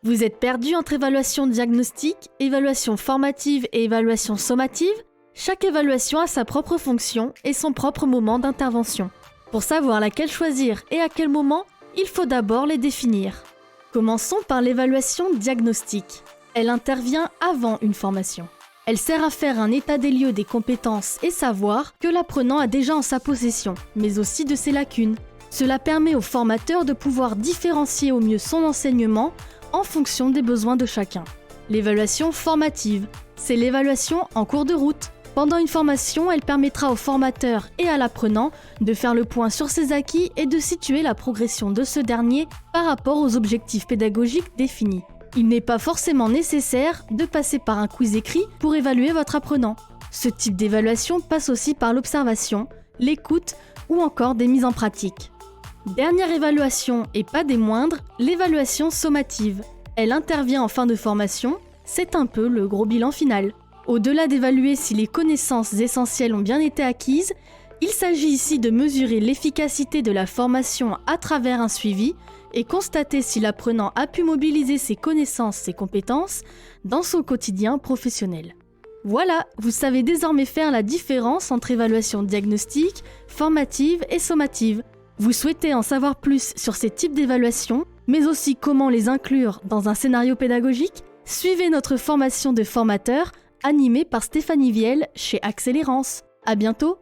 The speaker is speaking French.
Vous êtes perdu entre évaluation diagnostique, évaluation formative et évaluation sommative? Chaque évaluation a sa propre fonction et son propre moment d'intervention. Pour savoir laquelle choisir et à quel moment, il faut d'abord les définir. Commençons par l'évaluation diagnostique. Elle intervient avant une formation. Elle sert à faire un état des lieux des compétences et savoirs que l'apprenant a déjà en sa possession, mais aussi de ses lacunes. Cela permet au formateur de pouvoir différencier au mieux son enseignement en fonction des besoins de chacun. L'évaluation formative, c'est l'évaluation en cours de route. Pendant une formation, elle permettra au formateur et à l'apprenant de faire le point sur ses acquis et de situer la progression de ce dernier par rapport aux objectifs pédagogiques définis. Il n'est pas forcément nécessaire de passer par un quiz écrit pour évaluer votre apprenant. Ce type d'évaluation passe aussi par l'observation, l'écoute ou encore des mises en pratique. Dernière évaluation, et pas des moindres, l'évaluation sommative. Elle intervient en fin de formation, c'est un peu le gros bilan final. Au-delà d'évaluer si les connaissances essentielles ont bien été acquises, il s'agit ici de mesurer l'efficacité de la formation à travers un suivi et constater si l'apprenant a pu mobiliser ses connaissances et compétences dans son quotidien professionnel. Voilà, vous savez désormais faire la différence entre évaluation diagnostique, formative et sommative. Vous souhaitez en savoir plus sur ces types d'évaluations, mais aussi comment les inclure dans un scénario pédagogique? Suivez notre formation de formateur animée par Stéphanie Viel chez Accélérance. À bientôt!